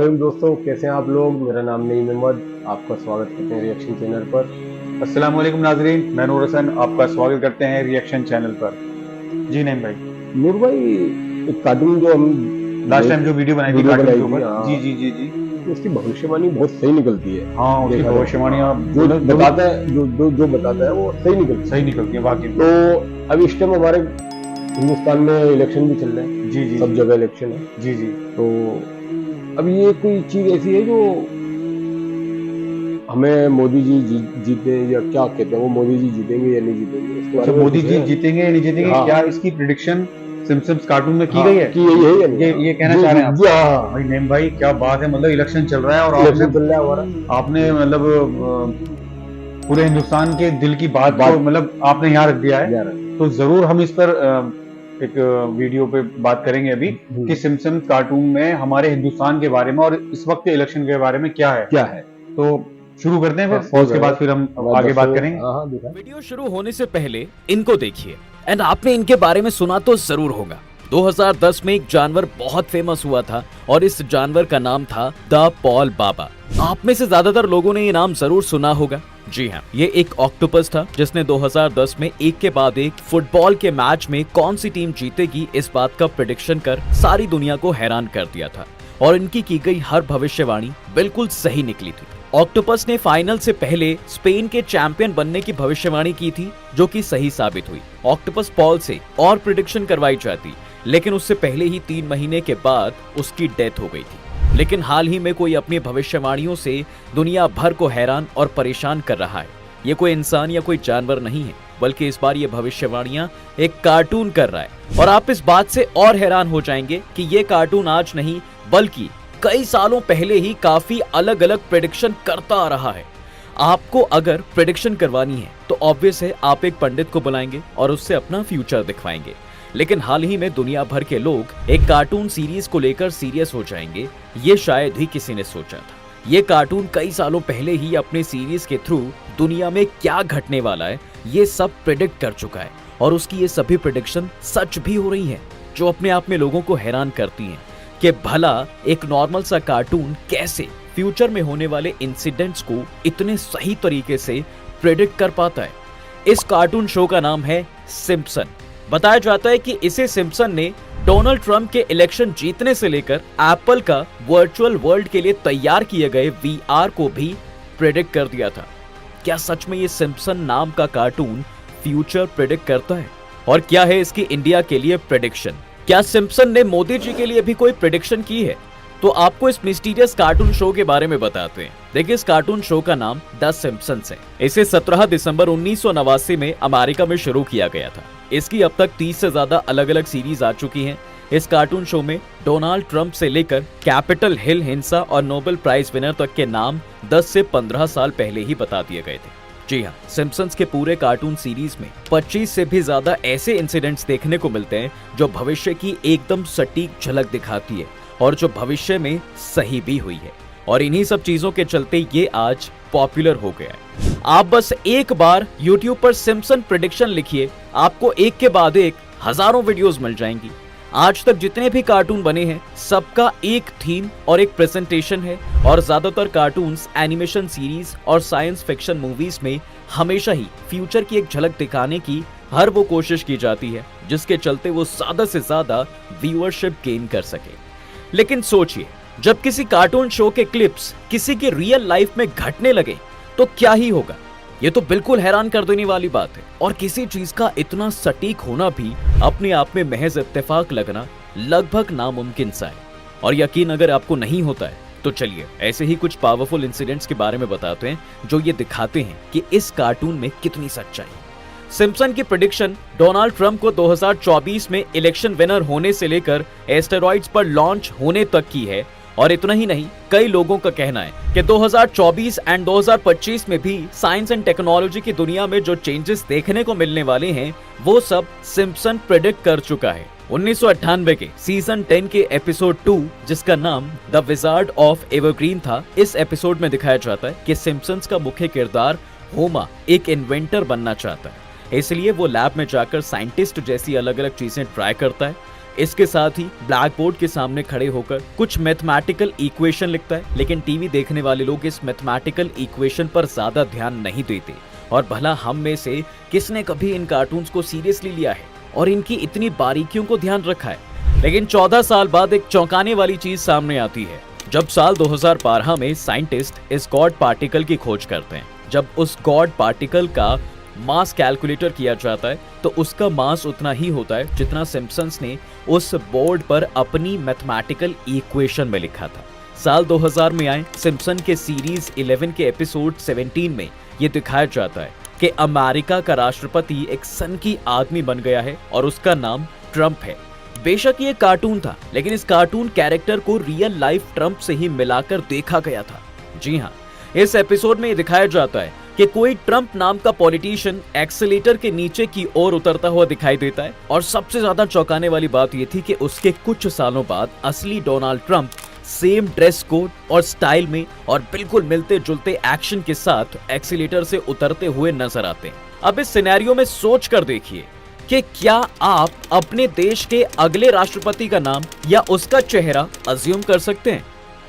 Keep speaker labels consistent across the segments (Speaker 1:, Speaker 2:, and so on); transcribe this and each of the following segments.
Speaker 1: वालेकुम दोस्तों, कैसे हैं आप लोग। मेरा नाम नईम अहमद, आपका स्वागत करते हैं रिएक्शन चैनल पर।
Speaker 2: अस्सलाम वालेकुम नाजरीन, मैं नूर हसन आपका स्वागत करते हैं रिएक्शन चैनल पर। जी नहीं भाई,
Speaker 1: नूर भाई, एक कार्टून जो हम
Speaker 2: लास्ट टाइम
Speaker 1: देख
Speaker 2: जो वीडियो बनाई थी
Speaker 1: वीडियो
Speaker 2: कार्टून
Speaker 1: बनाई
Speaker 2: के
Speaker 1: थी,
Speaker 2: ऊपर। जी
Speaker 1: हाँ,
Speaker 2: जी जी जी।
Speaker 1: उसकी भविष्यवाणी बहुत सही निकलती है।
Speaker 2: हाँ, उसकी
Speaker 1: देखा जाए तो
Speaker 2: भविष्यवाणियाँ
Speaker 1: हाँ, जो बताता है जो बताता है वो सही निकलती
Speaker 2: सही
Speaker 1: है।
Speaker 2: निकलती है वाकई में।
Speaker 1: तो अब इस टाइम हमारे हिंदुस्तान में इलेक्शन भी चल रहे हैं,
Speaker 2: जी जी
Speaker 1: सब
Speaker 2: जी
Speaker 1: जगह इलेक्शन है।
Speaker 2: जी जी।
Speaker 1: तो अब ये कोई चीज ऐसी है जो हमें मोदी जी जीते या क्या कहते हैं, वो मोदी जी जीतेंगे या नहीं जीतेंगे, इसके
Speaker 2: अच्छा,
Speaker 1: बारे में
Speaker 2: मोदी
Speaker 1: कुछ
Speaker 2: जी
Speaker 1: है।
Speaker 2: जीतेंगे या नहीं जीतेंगे,
Speaker 1: हाँ
Speaker 2: क्या इसकी प्रिडिक्शन सिम्पसन्स कार्टून में की
Speaker 1: हाँ,
Speaker 2: गई है?
Speaker 1: कि यही है या नहीं। हाँ
Speaker 2: ये कहना
Speaker 1: जी
Speaker 2: चाह
Speaker 1: जी
Speaker 2: रहे हैं आप?
Speaker 1: जी, हाँ हाँ,
Speaker 2: भाई नेम भाई, क्या बात है, मतलब इलेक्शन चल रहा है और आपने
Speaker 1: इलेक्शन चल रहा है हमारा।
Speaker 2: आपने मतलब पूरे हिंदुस्तान के दिल की बात को
Speaker 1: बात
Speaker 2: मतलब आपने यहाँ रख दिया है।
Speaker 1: यार।
Speaker 2: तो जरूर हम इस पर एक वीडियो पे बात करेंगे अभी कि सिम्पसन कार्टून में हमारे हिंदुस्तान के बारे में और इस वक्त के इलेक्शन के बारे में क्या है।
Speaker 1: क्या है।
Speaker 2: तो शुरू करते हैं
Speaker 1: हाँ,
Speaker 2: फिर, और
Speaker 1: सही
Speaker 2: उसके बाद फिर हम
Speaker 1: हमारे
Speaker 2: आगे बात
Speaker 1: दर्शकों,
Speaker 2: करेंगे।
Speaker 1: हाँ हाँ दिखा।
Speaker 3: वीडियो शुरू होने से पहले इनको देखिए। एंड आपने इनके बारे में सुना तो जरूर होगा। 2010 में एक जानवर बहुत फेमस हुआ था और इस जानवर का नाम था द पॉल बाबा। आप में से ज्यादातर लोगों ने ये नाम जरूर सुना होगा। जी हाँ, ये एक ऑक्टोपस था जिसने 2010 में एक के बाद एक फुटबॉल के मैच में कौन सी टीम जीतेगी इस बात का प्रेडिक्शन कर सारी दुनिया को हैरान कर दिया था। और इनकी की गई हर भविष्यवाणी बिल्कुल सही निकली थी। ऑक्टोपस ने फाइनल से पहले स्पेन के चैंपियन बनने की भविष्यवाणी की थी, जो कि सही साबित हुई। ऑक्टोपस पॉल से और प्रेडिक्शन करवाई जाती, लेकिन उससे पहले ही 3 महीने के बाद उसकी डेथ हो गई थी। लेकिन हाल ही में कोई अपनी भविष्यवाणियों से दुनिया भर को हैरान और परेशान कर रहा है। ये कोई इंसान या कोई जानवर नहीं है, बल्कि इस बार ये भविष्यवाणियां एक कार्टून कर रहा है। और आप इस बात से और हैरान हो जाएंगे कि ये कार्टून आज नहीं बल्कि कई सालों पहले ही काफी अलग अलग प्रेडिक्शन करता आ रहा है। आपको अगर प्रेडिक्शन करवानी है तो ऑब्वियस है आप एक पंडित को बुलाएंगे और उससे अपना फ्यूचर दिखवाएंगे। लेकिन हाल ही में दुनिया भर के लोग एक कार्टून सीरीज को लेकर सीरियस हो जाएंगे, ये शायद ही किसी ने सोचा था। ये कार्टून कई सालों पहले ही अपने सीरीज के थ्रू दुनिया में क्या घटने वाला है ये सब प्रेडिक्ट कर चुका है। और उसकी ये सभी प्रेडिक्शन सच भी हो रही है, जो अपने आप में लोगों को हैरान करती हैं कि भला एक नॉर्मल सा कार्टून कैसे फ्यूचर में होने वाले इंसिडेंट्स को इतने सही तरीके से प्रेडिक्ट कर पाता है। इस कार्टून शो का नाम है सिम्पसन। बताया जाता है कि इसे सिम्पसन ने डोनाल्ड ट्रंप के इलेक्शन जीतने से लेकर एप्पल का वर्चुअल वर्ल्ड के लिए तैयार किए गए VR को भी प्रेडिक्ट कर दिया था। क्या सच में ये सिम्पसन नाम का कार्टून फ्यूचर प्रेडिक्ट करता है? और क्या है इसकी इंडिया के लिए प्रेडिक्शन? क्या सिम्पसन ने मोदी जी के लिए भी कोई प्रेडिक्शन की है? तो आपको इस मिस्टीरियस कार्टून शो के बारे में बताते हैं। देखिए, इस कार्टून शो का नाम द सिम्पसन्स है। इसे 17 दिसंबर 1989 में अमेरिका में शुरू किया गया था। इसकी अब तक 30 से ज्यादा अलग अलग सीरीज आ चुकी हैं। इस कार्टून शो में डोनाल्ड ट्रंप से लेकर कैपिटल हिल हिंसा और नोबेल प्राइज विनर तक के नाम 10 से 15 साल पहले ही बता दिए गए थे। जी हाँ, सिम्पसन्स के पूरे कार्टून सीरीज में 25 से भी ज्यादा ऐसे इंसिडेंट्स देखने को मिलते हैं जो भविष्य की एकदम सटीक झलक दिखाती है और जो भविष्य में सही भी हुई है। और इन्हीं सब चीजों के चलते ये आज पॉपुलर हो गया है। आप बस एक बार YouTube पर सिम्पसन प्रेडिक्शन लिखिए, आपको एक के बाद एक हजारों वीडियोस मिल जाएंगी। आज तक जितने भी कार्टून बने हैं सबका एक थीम और एक प्रेजेंटेशन है। और ज्यादातर कार्टून्स, एनिमेशन सीरीज और साइंस फिक्शन मूवीज में हमेशा ही फ्यूचर की एक झलक दिखाने की हर वो कोशिश की जाती है जिसके चलते वो ज्यादा से ज्यादा व्यूअरशिप गेन कर सके। लेकिन सोचिए, जब किसी कार्टून शो के क्लिप्स किसी की रियल लाइफ में घटने लगे तो क्या ही होगा। ये तो बिल्कुल हैरान कर देने वाली बात है। और किसी चीज का इतना सटीक होना भी अपने आप में महज इत्तेफाक लगना लगभग नामुमकिन सा है। और यकीन अगर आपको नहीं होता है तो चलिए ऐसे ही कुछ पावरफुल इंसिडेंट्स के बारे में बताते हैं जो ये दिखाते हैं कि इस कार्टून में कितनी सच्चाई है। सिम्पसन की प्रेडिक्शन डोनाल्ड ट्रंप को 2024 में इलेक्शन विनर होने से लेकर एस्टेरॉइड्स पर लॉन्च होने तक की है। और इतना ही नहीं, कई लोगों का कहना है कि 2024 एंड 2025 में भी साइंस एंड टेक्नोलॉजी की दुनिया में जो चेंजेस देखने को मिलने वाले हैं वो सब सिम्पसन प्रेडिक्ट कर चुका है। 1998 के सीजन 10 के एपिसोड 2, जिसका नाम द विजार्ड ऑफ एवरग्रीन था, इस एपिसोड में दिखाया जाता है कि सिम्पसन्स का मुख्य किरदार होमा एक इन्वेंटर बनना चाहता है। इसलिए वो लैब में जाकर साइंटिस्ट जैसी अलग अलग चीजें ट्राई करता है। इसके साथ ही ब्लैक बोर्ड के सामने खड़े होकर कुछ मैथमेटिकल इक्वेशन लिखता है, लेकिन टीवी देखने वाले लोग इस मैथमेटिकल इक्वेशन पर ज्यादा ध्यान नहीं देते। और भला हम में से किसने कभी इन कार्टून्स को सीरियसली लिया है और इनकी इतनी बारीकियों को ध्यान रखा है। लेकिन 14 साल बाद एक चौंकाने वाली चीज सामने आती है, जब साल 2012 में साइंटिस्ट इस गॉड पार्टिकल की खोज करते हैं। जब उस गॉड पार्टिकल का मास कैलकुलेटर किया जाता है तो उसका मास उतना ही होता है जितना सिम्पसन्स ने उस बोर्ड पर अपनी मैथमेटिकल इक्वेशन में लिखा था। साल 2000 में आए सिम्पसन के सीरीज 11 के एपिसोड 17 में ये दिखाया जाता है कि अमेरिका का राष्ट्रपति एक सनकी आदमी बन गया है और उसका नाम ट्रंप है। बेशक ये कार्टून था, लेकिन इस कार्टून कैरेक्टर को रियल लाइफ ट्रंप से ही मिलाकर देखा गया था। जी हाँ, इस एपिसोड में ये दिखाया जाता है कि कोई ट्रंप नाम का पॉलिटिशियन एक्सीलेटर के नीचे की ओर उतरता हुआ दिखाई देता है। और सबसे ज्यादा चौंकाने वाली बात यह थी कि उसके कुछ सालों बाद असली Donald Trump same dress code और स्टाइल में और बिल्कुल मिलते जुलते एक्शन के साथ एक्सीलेटर से उतरते हुए नजर आते हैं। अब इस सिनेरियो में सोच कर देखिए कि क्या आप अपने देश के अगले राष्ट्रपति का नाम या उसका चेहरा अज्यूम कर सकते हैं?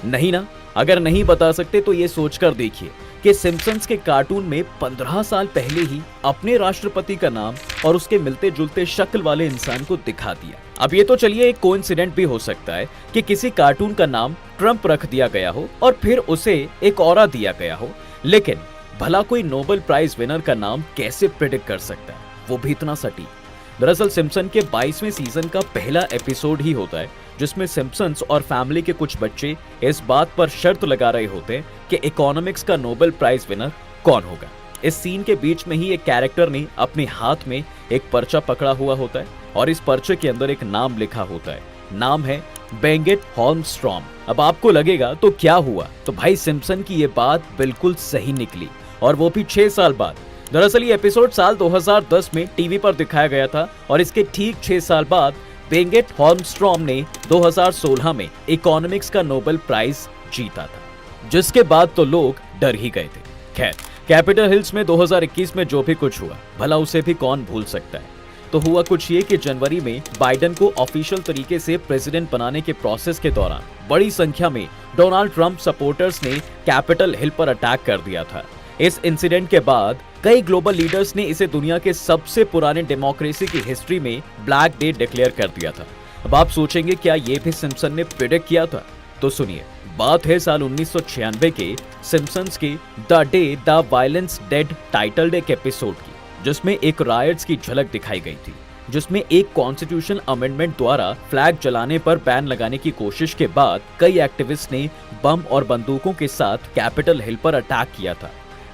Speaker 3: नहीं ना। अगर नहीं बता सकते तो ये सोचकर देखिए कि सिम्पसन्स के कार्टून में 15 साल पहले ही अपने राष्ट्रपति का नाम और उसके मिलते जुलते शक्ल वाले इंसान को दिखा दिया। अब ये तो चलिए एक कोइंसिडेंट भी हो सकता है कि किसी कार्टून का नाम ट्रंप रख दिया गया हो और फिर उसे एक ऑरा दिया गया हो, लेकिन भला कोई नोबेल प्राइज विनर का नाम कैसे प्रेडिक्ट कर सकता है, वो भी इतना सटीक। दरअसल सिम्पसन के 22वें सीजन का पहला एपिसोड ही होता है जिसमें सिम्पसन्स और फैमिली के कुछ बच्चे इस बात पर शर्त लगा रहे होते हैं कि इकोनॉमिक्स का नोबेल प्राइज विनर कौन होगा। इस सीन के बीच में ही एक कैरेक्टर ने अपने हाथ में एक पर्चा पकड़ा हुआ होता है और इस पर्चे के अंदर एक नाम लिखा होता है। नाम है बेंगेट हॉल्मस्ट्रॉम। अब आपको लगेगा तो क्या हुआ, तो भाई सिम्पसन की ये बात बिल्कुल सही निकली, और वो भी 6 साल बाद। दरअसल ये एपिसोड साल 2010 में टीवी पर दिखाया गया था और इसके ठीक 6 साल बाद बेंगेट हॉल्मस्ट्रॉम ने 2016 में इकोनॉमिक्स का नोबेल प्राइज जीता था, जिसके बाद तो लोग डर ही गए थे। खैर, कैपिटल हिल्स में 2021 में जो भी कुछ हुआ, भला उसे भी कौन भूल सकता है। तो हुआ कुछ ये कि जनवरी में बाइडेन को ऑफिशियल तरीके से प्रेसिडेंट बनाने के प्रोसेस के दौरान बड़ी संख्या में डोनाल्ड ट्रंप सपोर्टर्स ने कैपिटल हिल पर अटैक कर दिया था। इस इंसिडेंट के बाद कई ग्लोबल लीडर्स ने इसे दुनिया के सबसे पुराने डेमोक्रेसी की हिस्ट्री में ब्लैक डे डिक्लेयर कर दिया था। अब आप सोचेंगे क्या ये भी सिम्पसन ने प्रेडिक्ट किया था? तो सुनिए, बात है साल 1996 के सिम्पसन्स के the day the violence dead title day के एपिसोड की, जिसमें एक रायट्स की झलक दिखाई गई थी, जिसमें एक कॉन्स्टिट्यूशन अमेंडमेंट द्वारा फ्लैग जलाने पर बैन लगाने की कोशिश के बाद कई एक्टिविस्ट ने बम और बंदूकों के साथ कैपिटल हिल पर अटैक किया था।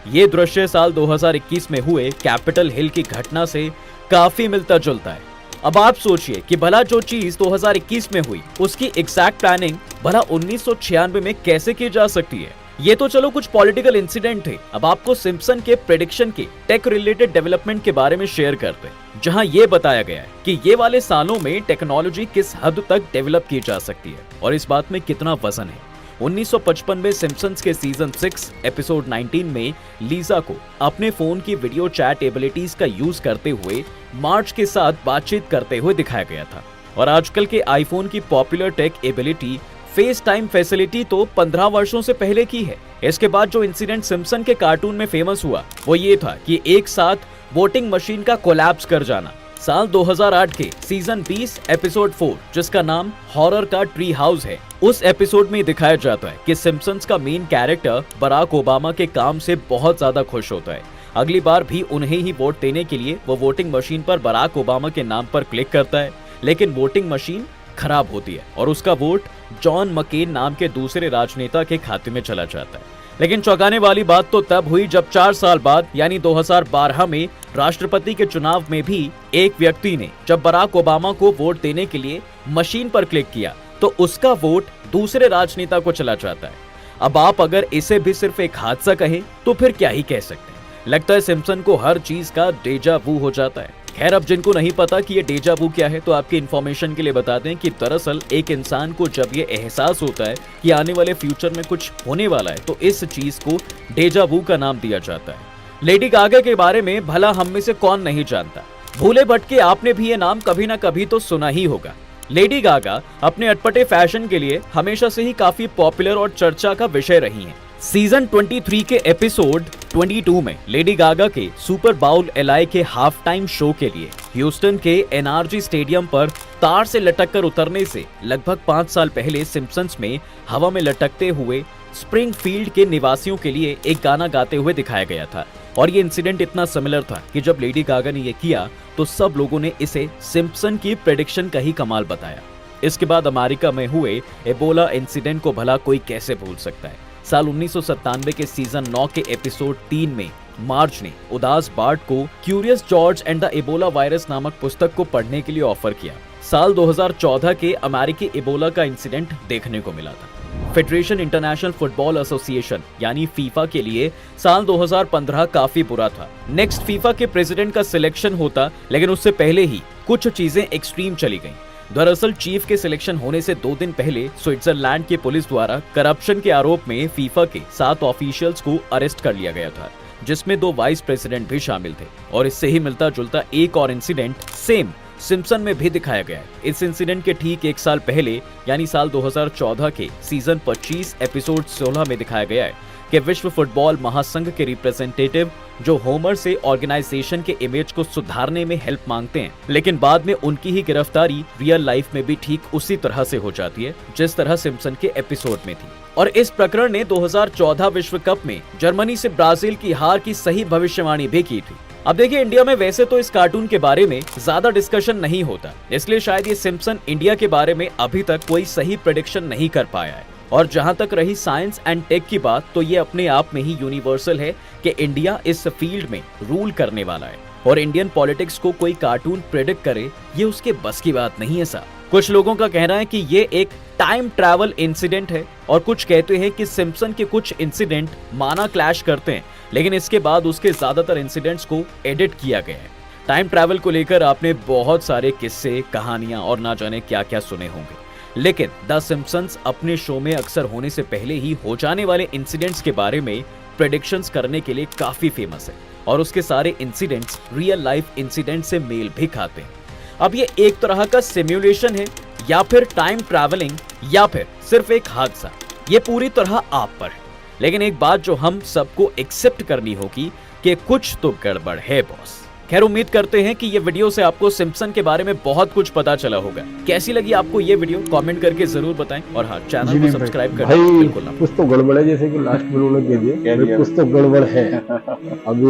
Speaker 3: ये दृश्य साल 2021 में हुए कैपिटल हिल की घटना से काफी मिलता जुलता है। अब आप सोचिए कि भला जो चीज 2021 में हुई उसकी एग्जैक्ट प्लानिंग भला 1996 में कैसे की जा सकती है। ये तो चलो कुछ पॉलिटिकल इंसिडेंट थे। अब आपको सिम्पसन के प्रेडिक्शन के टेक रिलेटेड डेवलपमेंट के बारे में शेयर करते हैं, जहां ये बताया गया है कि ये वाले सालों में टेक्नोलॉजी किस हद तक डेवलप की जा सकती है और इस बात में कितना वजन है। 1955 में सिम्पसन्स के सीजन 6 एपिसोड 19 में लीजा को अपने फोन की वीडियो चैट एबिलिटीज का यूज करते हुए मार्च के साथ बातचीत करते हुए दिखाया गया था। और आजकल के आईफोन की popular tech ability FaceTime facility तो 15 वर्षों से पहले की है। इसके बाद जो इंसिडेंट सिम्पसन के कार्टून में फेमस हुआ वो ये था कि एक साथ वोटिंग मशीन का कोलैप्स कर जाना। साल 2008 के सीजन 20 एपिसोड 4, जिसका नाम हॉरर का ट्री हाउस है, उस एपिसोड में दिखाया जाता है कि सिम्पसन्स का मेन कैरेक्टर बराक ओबामा के काम से बहुत ज्यादा खुश होता है। अगली बार भी उन्हें ही वोट देने के लिए वो वोटिंग मशीन पर बराक ओबामा के नाम पर क्लिक करता है, लेकिन वोटिंग मशीन खराब होती है और उसका वोट जॉन मकेन नाम के दूसरे राजनेता के खाते में चला जाता है। लेकिन चौंकाने वाली बात तो तब हुई जब 4 साल बाद यानी 2012 में राष्ट्रपति के चुनाव में भी एक व्यक्ति ने जब बराक ओबामा को वोट देने के लिए मशीन पर क्लिक किया तो उसका वोट दूसरे राजनेता को चला जाता है। अब आप अगर इसे भी सिर्फ एक हादसा कहें तो फिर क्या ही कह सकते हैं। लगता है सिम्पसन को हर चीज का डेजा वू हो जाता है। खैर, अब जिनको नहीं पता कि ये डेजा वू क्या है तो आपकी इन्फॉर्मेशन के लिए बता दें कि दरअसल एक इंसान को जब ये एहसास होता है कि आने वाले फ्यूचर में कुछ होने वाला है तो इस चीज को डेजा वू का नाम दिया जाता है। लेडी गागा के बारे में भला हम में से कौन नहीं जानता। भूले भटके आपने भी ये नाम कभी ना कभी तो सुना ही होगा। लेडी गागा अपने अटपटे फैशन के लिए हमेशा से ही काफी पॉपुलर और चर्चा का विषय रही हैं। सीजन 23 के एपिसोड 22 में लेडी गागा के सुपर बाउल एलआई के हाफ टाइम शो के लिए ह्यूस्टन के एनआरजी स्टेडियम पर तार से लटक कर उतरने से लगभग 5 साल पहले सिम्पसन्स में हवा में लटकते हुए स्प्रिंगफील्ड के निवासियों के लिए एक गाना गाते हुए दिखाया गया था। और ये इंसिडेंट इतना सिमिलर था कि जब लेडी गागा ने ये किया तो सब लोगों ने इसे सिम्पसन की प्रेडिक्शन का ही कमाल बताया। इसके बाद अमेरिका में हुए एबोला इंसिडेंट को भला कोई कैसे भूल सकता है। साल 1997 के सीजन 9 के एपिसोड 3 में मार्ज ने उदास बार्ट को curious George and the Ebola virus नामक पुस्तक को पढ़ने के लिए ऑफर किया। साल 2014 के अमेरिकी एबोला का इंसिडेंट देखने को मिला था। फेडरेशन इंटरनेशनल फुटबॉल एसोसिएशन यानी फीफा के लिए साल 2015 काफी बुरा था। नेक्स्ट फीफा के प्रेसिडेंट का सिलेक्शन होता, लेकिन उससे पहले ही कुछ चीजें एक्सट्रीम चली गईं। दरअसल चीफ के सिलेक्शन होने से 2 दिन पहले स्विट्जरलैंड की पुलिस द्वारा करप्शन के आरोप में फीफा के 7 ऑफिशियल्स को अरेस्ट कर लिया गया था, जिसमें 2 वाइस प्रेसिडेंट भी शामिल थे। और इससे ही मिलता जुलता एक और इंसिडेंट सेम सिम्पसन में भी दिखाया गया है। इस इंसिडेंट के ठीक 1 साल पहले यानी साल 2014 के सीजन 25 एपिसोड 16 में दिखाया गया है कि विश्व फुटबॉल महासंघ के रिप्रेजेंटेटिव जो होमर से ऑर्गेनाइजेशन के इमेज को सुधारने में हेल्प मांगते हैं, लेकिन बाद में उनकी ही गिरफ्तारी रियल लाइफ में भी ठीक उसी तरह से हो जाती है जिस तरह सिम्पसन के एपिसोड में थी। और इस प्रकरण ने 2014 विश्व कप में जर्मनी से ब्राजील की हार की सही भविष्यवाणी भी की थी। अब देखिए, इंडिया में वैसे तो इस कार्टून के बारे में ज्यादा डिस्कशन नहीं होता, इसलिए शायद ये सिम्पसन इंडिया के बारे में अभी तक कोई सही प्रेडिक्शन नहीं कर पाया है। और जहां तक रही साइंस एंड टेक की बात, तो ये अपने आप में ही यूनिवर्सल है कि इंडिया इस फील्ड में रूल करने वाला है और इंडियन पॉलिटिक्स को कोई कार्टून प्रेडिक्ट करे ये उसके बस की बात नहीं है साहब। कुछ लोगों का कहना है कि ये एक टाइम ट्रैवल इंसिडेंट है और कुछ कहते हैं कि सिम्पसन के कुछ इंसिडेंट माना क्लैश करते हैं, लेकिन इसके बाद उसके ज्यादातर इंसिडेंट्स को एडिट किया गया है। टाइम ट्रैवल को लेकर आपने बहुत सारे किस्से, कहानियां और ना जाने क्या क्या सुने होंगे, लेकिन द सिम्पसन्स अपने शो में अक्सर होने से पहले ही हो जाने वाले इंसिडेंट्स के बारे में प्रेडिक्शंस करने के लिए काफी फेमस है और उसके सारे इंसिडेंट्स रियल लाइफ इंसिडेंट से मेल भी खाते हैं। अब ये एक तरह का सिमुलेशन है या फिर टाइम ट्रैवलिंग या फिर सिर्फ एक हादसा, ये पूरी तरह आप पर है। लेकिन एक बात जो हम सबको एक्सेप्ट करनी होगी कि कुछ तो गड़बड़ है बॉस। खैर, उम्मीद करते हैं कि ये वीडियो से आपको सिम्पसन के बारे में बहुत कुछ पता चला होगा। कैसी लगी आपको ये वीडियो कमेंट करके जरूर बताएं और हाँ, चैनल को सब्सक्राइब करना बिल्कुल ना।
Speaker 1: कुछ तो गड़बड़ है, जैसे कि लास्ट में उन्होंने कह दिया कुछ तो गड़बड़ है। अब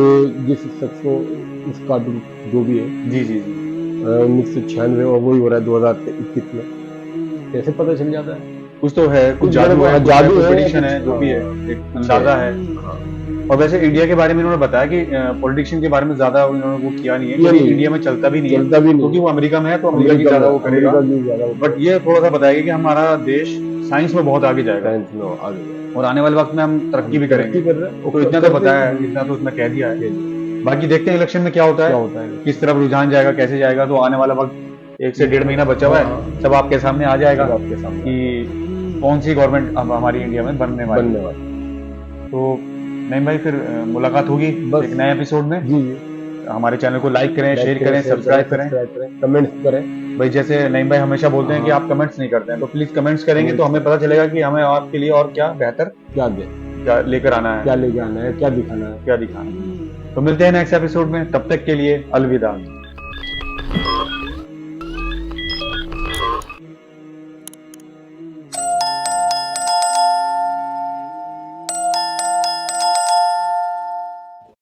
Speaker 1: जिस शख्स को इस कार्टून जो भी है
Speaker 2: जी
Speaker 1: 1996 और वही हो रहा है 2021 में, कैसे पता चल जाता है?
Speaker 2: कुछ तो है, कुछ जादू है, प्रेडिक्शन है, जो भी है, एक अंदाजा है। और वैसे इंडिया के बारे में इन्होंने बताया कि पॉलिटिशियन के बारे में ज्यादा उन्होंने वो किया नहीं है, क्योंकि इंडिया में चलता भी नहीं है, क्योंकि वो अमेरिका में है तो अमेरिका की ज्यादा वो करेगा। बट ये थोड़ा सा बताएगा कि हमारा देश साइंस में बहुत आगे जाएगा और आने वाले वक्त में हम तरक्की भी करेंगे। तो इतना तो बताया है, इतना तो उसने कह दिया है। बाकी देखते हैं इलेक्शन में क्या होता है, किस तरफ रुझान जाएगा, कैसे जाएगा। तो आने वाला वक्त 1 से 1.5 महीना बचा हुआ है, सब आपके सामने आ जाएगा कि कौन सी गवर्नमेंट अब हमारी इंडिया में बनने वाली। तो नहीं भाई, फिर मुलाकात होगी एक नए एपिसोड में। जी हमारे चैनल को लाइक करें, शेयर करें, सब्सक्राइब करें,
Speaker 1: कमेंट्स करें।
Speaker 2: भाई जैसे नईम भाई हमेशा बोलते हैं कि आप कमेंट्स नहीं करते हैं, तो प्लीज कमेंट्स करेंगे तो हमें पता चलेगा कि हमें आपके लिए और क्या बेहतर क्या लेकर आना है,
Speaker 1: क्या लेकर आना है, क्या दिखाना है,
Speaker 2: क्या दिखाना है। तो मिलते हैं नेक्स्ट एपिसोड में, तब तक के लिए अलविदा।